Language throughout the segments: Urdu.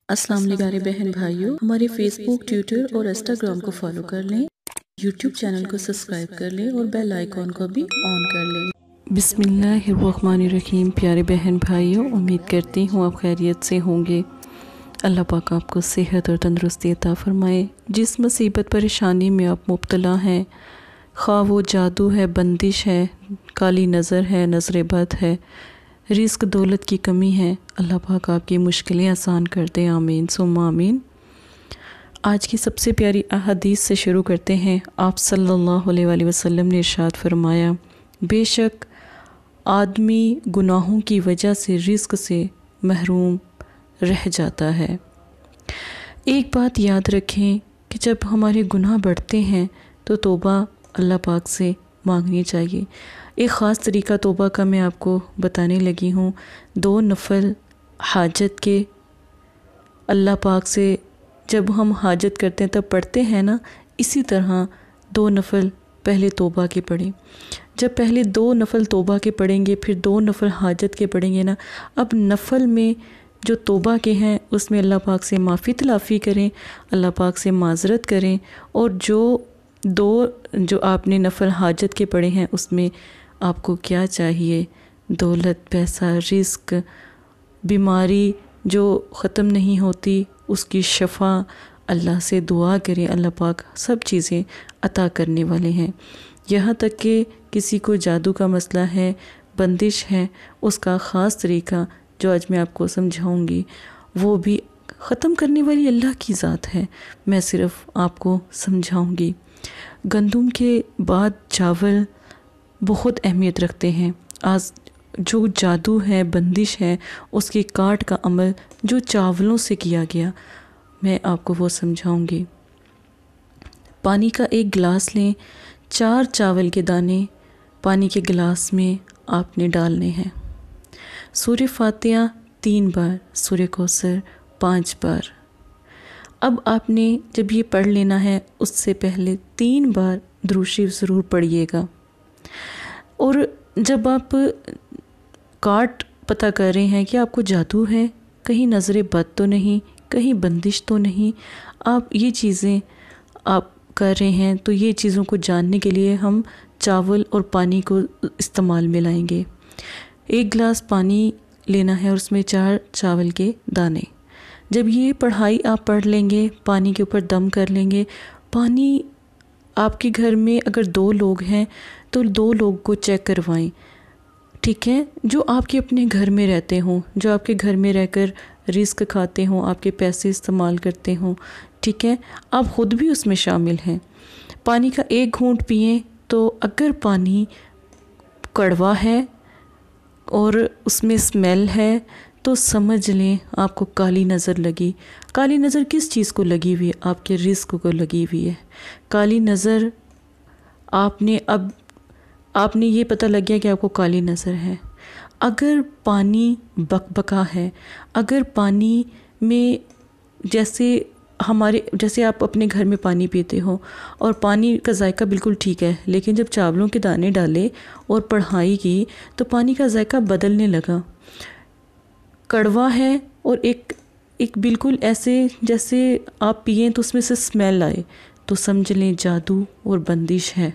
السلام علیکم پیارے بہن بھائیوں، ہمارے فیس بک، ٹویٹر اور انسٹاگرام کو فالو کر لیں، یوٹیوب چینل کو سبسکرائب کر لیں اور بیل آئیکن کو بھی آن کر لیں۔ بسم اللہ الرحمن الرحیم۔ پیارے بہن بھائیوں، امید کرتی ہوں آپ خیریت سے ہوں گے۔ اللہ پاک آپ کو صحت اور تندرستی عطا فرمائے۔ جس مصیبت پریشانی میں آپ مبتلا ہیں، خواہ وہ جادو ہے، بندش ہے، کالی نظر ہے، نظر بد ہے، رزق دولت کی کمی ہے، اللہ پاک آپ کی مشکلیں آسان کر دے، آمین ثم آمین۔ آج کی سب سے پیاری احادیث سے شروع کرتے ہیں۔ آپ صلی اللہ علیہ وآلہ وسلم نے ارشاد فرمایا، بے شک آدمی گناہوں کی وجہ سے رزق سے محروم رہ جاتا ہے۔ ایک بات یاد رکھیں کہ جب ہمارے گناہ بڑھتے ہیں تو توبہ اللہ پاک سے مانگنی چاہیے۔ ایک خاص طریقہ توبہ کا میں آپ کو بتانے لگی ہوں۔ 2 نفل حاجت کے اللہ پاک سے جب ہم حاجت کرتے ہیں تب پڑھتے ہیں نا، اسی طرح 2 نفل پہلے توبہ کے پڑھیں۔ جب پہلے 2 نفل توبہ کے پڑھیں گے، پھر 2 نفل حاجت کے پڑھیں گے نا، اب نفل میں جو توبہ کے ہیں اس میں اللہ پاک سے معافی تلافی کریں، اللہ پاک سے معذرت کریں، اور جو آپ نے نفل حاجت کے پڑھے ہیں اس میں آپ کو کیا چاہیے، دولت، پیسہ، رزق، بیماری جو ختم نہیں ہوتی اس کی شفا، اللہ سے دعا کریں، اللہ پاک سب چیزیں عطا کرنے والے ہیں۔ یہاں تک کہ کسی کو جادو کا مسئلہ ہے، بندش ہے، اس کا خاص طریقہ جو آج میں آپ کو سمجھاؤں گی وہ بھی ختم کرنے والی اللہ کی ذات ہے، میں صرف آپ کو سمجھاؤں گی۔ گندم کے بعد چاول بہت اہمیت رکھتے ہیں۔ آج جو جادو ہے، بندش ہے، اس کی کاٹ کا عمل جو چاولوں سے کیا گیا، میں آپ کو وہ سمجھاؤں گی۔ پانی کا ایک گلاس لیں، 4 چاول کے دانے پانی کے گلاس میں آپ نے ڈالنے ہیں۔ سورہ فاتحہ 3 بار، سورہ کوثر 5 بار۔ اب آپ نے جب یہ پڑھ لینا ہے، اس سے پہلے 3 بار درود شریف ضرور پڑھیے گا۔ اور جب آپ کاٹ پتہ کر رہے ہیں کہ آپ کو جادو ہے، کہیں نظر بد تو نہیں، کہیں بندش تو نہیں، آپ یہ چیزیں آپ کر رہے ہیں، تو یہ چیزوں کو جاننے کے لیے ہم چاول اور پانی کو استعمال میں لائیں گے۔ 1 گلاس پانی لینا ہے اور اس میں 4 چاول کے دانے۔ جب یہ پڑھائی آپ پڑھ لیں گے، پانی کے اوپر دم کر لیں گے۔ پانی آپ کے گھر میں اگر 2 لوگ ہیں تو 2 لوگ کو چیک کروائیں، ٹھیک ہے؟ جو آپ کے اپنے گھر میں رہتے ہوں، جو آپ کے گھر میں رہ کر رزق کھاتے ہوں، آپ کے پیسے استعمال کرتے ہوں، ٹھیک ہے؟ آپ خود بھی اس میں شامل ہیں۔ پانی کا 1 گھونٹ پئیں تو اگر پانی کڑوا ہے اور اس میں اسمیل ہے تو سمجھ لیں آپ کو کالی نظر لگی۔ کالی نظر کس چیز کو لگی ہوئی ہے؟ آپ کے رزق کو لگی ہوئی ہے۔ کالی نظر آپ نے یہ پتہ لگ گیا کہ آپ کو کالی نظر ہے۔ اگر پانی بکبکا ہے، اگر پانی میں جیسے آپ اپنے گھر میں پانی پیتے ہو اور پانی کا ذائقہ بالکل ٹھیک ہے، لیکن جب چاولوں کے دانے ڈالے اور پڑھائی کی تو پانی کا ذائقہ بدلنے لگا، کڑوا ہے، اور ایک بالکل ایسے جیسے آپ پئیں تو اس میں سے اسمیل آئے، تو سمجھ لیں جادو اور بندش ہے۔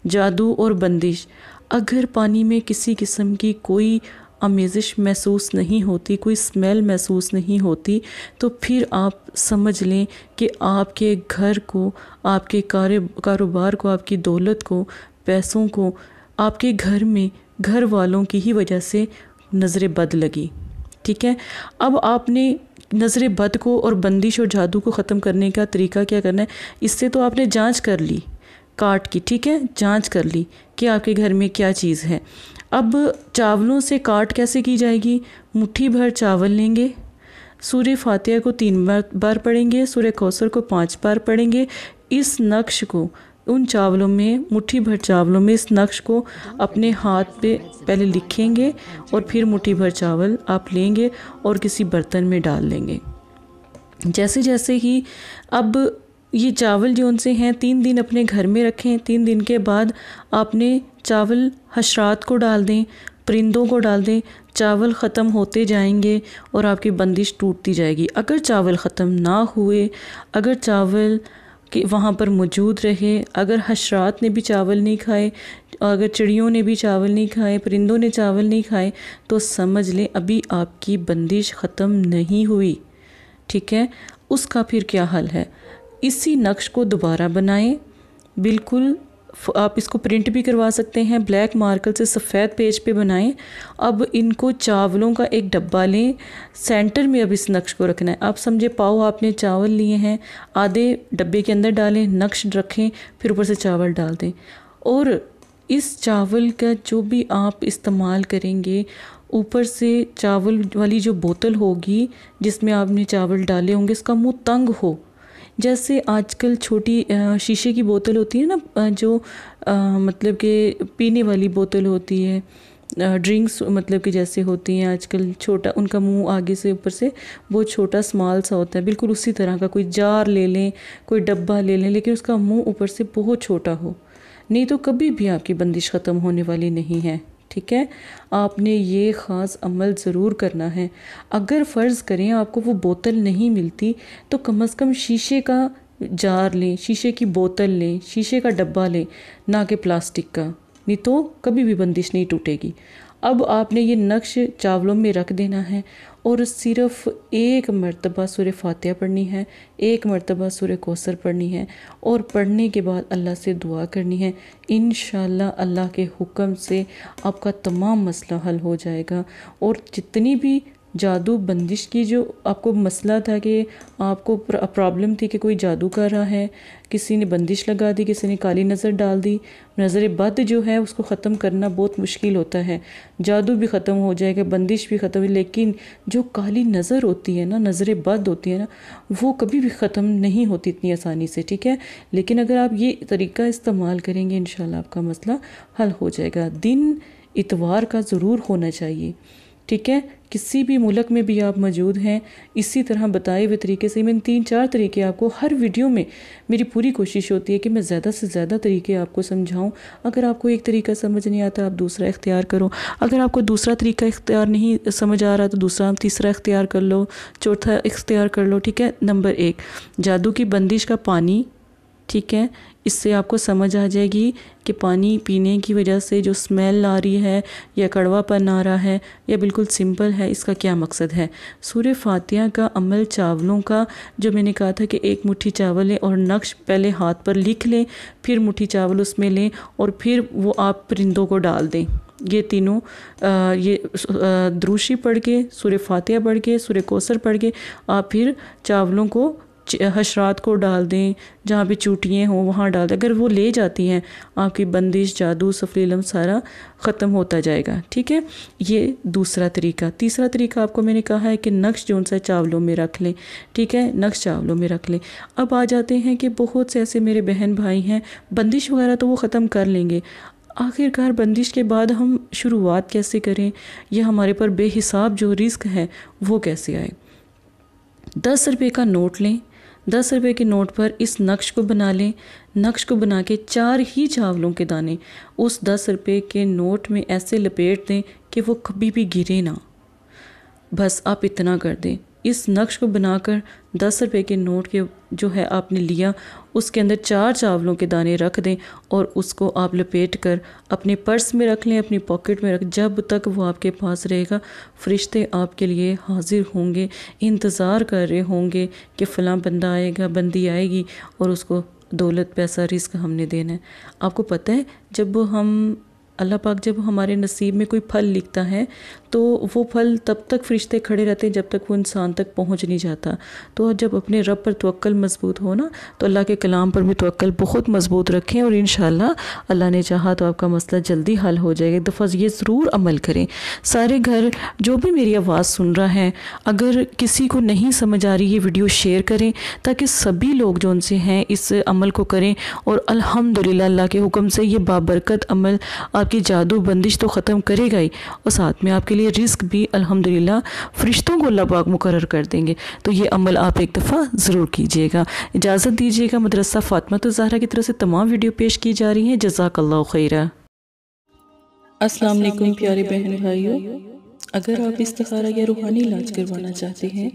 جادو اور بندش۔ اگر پانی میں کسی قسم کی کوئی آمیزش محسوس نہیں ہوتی، کوئی اسمیل محسوس نہیں ہوتی، تو پھر آپ سمجھ لیں کہ آپ کے گھر کو، آپ کے کاروبار کو، آپ کی دولت کو، پیسوں کو، آپ کے گھر میں گھر والوں کی ہی وجہ سے نظر بد لگی، ٹھیک ہے؟ اب آپ نے نظر بد کو اور بندش اور جادو کو ختم کرنے کا طریقہ کیا کرنا ہے؟ اس سے تو آپ نے جانچ کر لی کاٹ کی، ٹھیک ہے؟ جانچ کر لی کہ آپ کے گھر میں کیا چیز ہے۔ اب چاولوں سے کاٹ کیسے کی جائے گی؟ مٹھی بھر چاول لیں گے، سورہ فاتحہ کو 3 بار پڑھیں گے، سورہ کوثر کو 5 بار پڑھیں گے۔ اس نقش کو ان چاولوں میں، مٹھی بھر چاولوں میں اس نقش کو اپنے ہاتھ پہ پہلے لکھیں گے، اور پھر مٹھی بھر چاول آپ لیں گے اور کسی برتن میں ڈال لیں گے۔ جیسے جیسے ہی اب یہ چاول جو ان سے ہیں 3 دن اپنے گھر میں رکھیں، 3 دن کے بعد آپ نے چاول حشرات کو ڈال دیں، پرندوں کو ڈال دیں، چاول ختم ہوتے جائیں گے اور آپ کی بندش ٹوٹتی جائے گی۔ اگر چاول ختم نہ ہوئے، اگر چاول کہ وہاں پر موجود رہے، اگر حشرات نے بھی چاول نہیں کھائے، اگر چڑیوں نے بھی چاول نہیں کھائے، پرندوں نے چاول نہیں کھائے، تو سمجھ لیں ابھی آپ کی بندش ختم نہیں ہوئی، ٹھیک ہے۔ اس کا پھر کیا حل ہے؟ اسی نقش کو دوبارہ بنائیں، بالکل آپ اس کو پرنٹ بھی کروا سکتے ہیں، بلیک مارکر سے سفید پیج پہ بنائیں۔ اب ان کو چاولوں کا ایک ڈبہ لیں، سینٹر میں اب اس نقش کو رکھنا ہے۔ آپ سمجھے پاؤ آپ نے چاول لیے ہیں، آدھے ڈبے کے اندر ڈالیں، نقش رکھیں، پھر اوپر سے چاول ڈال دیں، اور اس چاول کا جو بھی آپ استعمال کریں گے، اوپر سے چاول والی جو بوتل ہوگی جس میں آپ نے چاول ڈالے ہوں گے، اس کا منہ تنگ ہو، جیسے آج کل چھوٹی شیشے کی بوتل ہوتی ہے نا، جو مطلب کہ پینے والی بوتل ہوتی ہے، ڈرنکس مطلب کہ جیسے ہوتی ہیں آج کل، چھوٹا ان کا منہ آگے سے اوپر سے بہت چھوٹا سمال سا ہوتا ہے، بالکل اسی طرح کا کوئی جار لے لیں، کوئی ڈبہ لے لیں، لیکن اس کا منہ اوپر سے بہت چھوٹا ہو، نہیں تو کبھی بھی آپ کی بندش ختم ہونے والی نہیں ہے، ٹھیک ہے۔ آپ نے یہ خاص عمل ضرور کرنا ہے۔ اگر فرض کریں آپ کو وہ بوتل نہیں ملتی تو کم از کم شیشے کا جار لیں، شیشے کی بوتل لیں، شیشے کا ڈبہ لیں، نہ کہ پلاسٹک کا، نہیں تو کبھی بھی بندش نہیں ٹوٹے گی۔ اب آپ نے یہ نقش چاولوں میں رکھ دینا ہے اور صرف ایک مرتبہ سورہ فاتحہ پڑھنی ہے، ایک مرتبہ سورہ کوثر پڑھنی ہے، اور پڑھنے کے بعد اللہ سے دعا کرنی ہے۔ انشاءاللہ اللہ کے حکم سے آپ کا تمام مسئلہ حل ہو جائے گا، اور جتنی بھی جادو بندش کی جو آپ کو مسئلہ تھا کہ آپ کو پرابلم تھی کہ کوئی جادو کر رہا ہے، کسی نے بندش لگا دی، کسی نے کالی نظر ڈال دی، نظر بد جو ہے اس کو ختم کرنا بہت مشکل ہوتا ہے، جادو بھی ختم ہو جائے گا، بندش بھی ختم، لیکن جو کالی نظر ہوتی ہے نا، نظر بد ہوتی ہے نا، وہ کبھی بھی ختم نہیں ہوتی اتنی آسانی سے، ٹھیک ہے۔ لیکن اگر آپ یہ طریقہ استعمال کریں گے انشاءاللہ آپ کا مسئلہ حل ہو جائے گا۔ دن اتوار کا ضرور ہونا چاہیے، ٹھیک ہے۔ کسی بھی ملک میں بھی آپ موجود ہیں، اسی طرح بتائے ہوئے طریقے سے میں 3-4 طریقے آپ کو ہر ویڈیو میں، میری پوری کوشش ہوتی ہے کہ میں زیادہ سے زیادہ طریقے آپ کو سمجھاؤں۔ اگر آپ کو ایک طریقہ سمجھ نہیں آتا آپ دوسرا اختیار کرو، اگر آپ کو دوسرا طریقہ اختیار نہیں سمجھ آ رہا تو دوسرا تیسرا اختیار کر لو، چوتھا اختیار کر لو، ٹھیک ہے۔ نمبر 1، جادو کی بندش کا پانی، ٹھیک ہے۔ اس سے آپ کو سمجھ آ جائے گی کہ پانی پینے کی وجہ سے جو سمیل آ رہی ہے یا کڑوا پن آ رہا ہے یا بالکل سمپل ہے، اس کا کیا مقصد ہے۔ سورہ فاتحہ کا عمل چاولوں کا، جو میں نے کہا تھا کہ ایک مٹھی چاول لیں اور نقش پہلے ہاتھ پر لکھ لیں، پھر مٹھی چاول اس میں لیں اور پھر وہ آپ پرندوں کو ڈال دیں۔ یہ تینوں یہ دروشی پڑھ کے، سورہ فاتحہ پڑھ کے، سورہ کوثر پڑھ کے آپ پھر چاولوں کو حشرات کو ڈال دیں، جہاں پہ چوٹیاں ہوں وہاں ڈال دیں۔ اگر وہ لے جاتی ہیں آپ کی بندش، جادو، سفلی علم سارا ختم ہوتا جائے گا، ٹھیک ہے۔ یہ دوسرا طریقہ۔ تیسرا طریقہ آپ کو میں نے کہا ہے کہ نقش جو ان سے چاولوں میں رکھ لیں، ٹھیک ہے، نقش چاولوں میں رکھ لیں۔ اب آ جاتے ہیں کہ بہت سے ایسے میرے بہن بھائی ہیں، بندش وغیرہ تو وہ ختم کر لیں گے، آخر کار بندش کے بعد ہم شروعات کیسے کریں، یا ہمارے پر بے حساب جو رزق ہے وہ کیسے آئے۔ 10 روپے کا نوٹ لیں، 10 روپے کے نوٹ پر اس نقش کو بنا لیں، نقش کو بنا کے 4 ہی چاولوں کے دانے اس 10 روپے کے نوٹ میں ایسے لپیٹ دیں کہ وہ کبھی بھی گرے نہ، بس آپ اتنا کر دیں۔ اس نقش کو بنا کر 10 روپے کے نوٹ کے جو ہے آپ نے لیا، اس کے اندر 4 چاولوں کے دانے رکھ دیں اور اس کو آپ لپیٹ کر اپنے پرس میں رکھ لیں، اپنی پاکٹ میں رکھ، جب تک وہ آپ کے پاس رہے گا فرشتے آپ کے لیے حاضر ہوں گے، انتظار کر رہے ہوں گے کہ فلاں بندہ آئے گا، بندی آئے گی اور اس کو دولت، پیسہ، رزق ہم نے دینا ہے۔ آپ کو پتہ ہے جب ہم اللہ پاک جب ہمارے نصیب میں کوئی پھل لکھتا ہے تو وہ پھل تب تک فرشتے کھڑے رہتے ہیں جب تک وہ انسان تک پہنچ نہیں جاتا۔ تو جب اپنے رب پر توکل مضبوط ہو نا، تو اللہ کے کلام پر بھی توکل بہت مضبوط رکھیں، اور انشاءاللہ اللہ نے چاہا تو آپ کا مسئلہ جلدی حل ہو جائے گا۔ ایک دفعہ یہ ضرور عمل کریں۔ سارے گھر جو بھی میری آواز سن رہا ہے، اگر کسی کو نہیں سمجھ آ رہی یہ ویڈیو شیئر کریں تاکہ سبھی لوگ جو ان سے ہیں اس عمل کو کریں، اور الحمدللہ اللہ کے حکم سے یہ بابرکت عمل آپ کی جادو بندش تو ختم کرے گا ہی، اور ساتھ میں آپ کے لیے رزق بھی الحمدللہ فرشتوں کو اللہ پاک مقرر کر دیں گے۔ تو یہ عمل آپ ایک دفعہ ضرور کیجئے گا۔ اجازت دیجئے گا، مدرسہ فاطمہ الزہرا کی طرف سے تمام ویڈیو پیش کی جا رہی ہیں۔ جزاک اللہ خیرہ۔ السلام علیکم پیارے بہن بھائیوں، اگر آپ استخارہ یا روحانی علاج کروانا چاہتے ہیں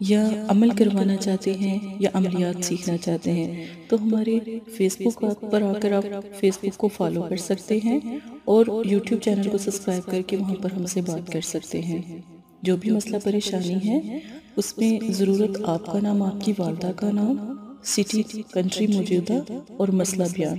یا عمل کروانا چاہتے ہیں یا عملیات سیکھنا چاہتے ہیں تو ہمارے فیس بک پر آ کر آپ فیس بک کو فالو کر سکتے ہیں اور یوٹیوب چینل کو سبسکرائب کر کے وہاں پر ہم سے بات کر سکتے ہیں۔ جو بھی مسئلہ پریشانی ہے اس میں ضرورت آپ کا نام، آپ کی والدہ کا نام، سٹی، کنٹری موجودہ اور مسئلہ بیان،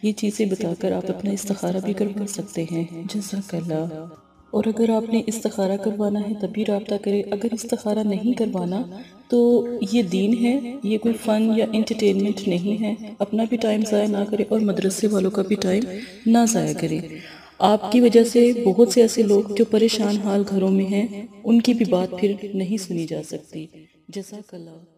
یہ چیزیں بتا کر آپ اپنا استخارہ بھی کروا سکتے ہیں۔ جزاک اللہ۔ اور اگر آپ نے استخارہ کروانا ہے تب بھی رابطہ کریں، اگر استخارہ نہیں کروانا تو یہ دین ہے، یہ کوئی فن یا انٹرٹینمنٹ نہیں ہے۔ اپنا بھی ٹائم ضائع نہ کریں اور مدرسے والوں کا بھی ٹائم نہ ضائع کریں۔ آپ کی وجہ سے بہت سے ایسے لوگ جو پریشان حال گھروں میں ہیں ان کی بھی بات پھر نہیں سنی جا سکتی۔ جزاک اللہ۔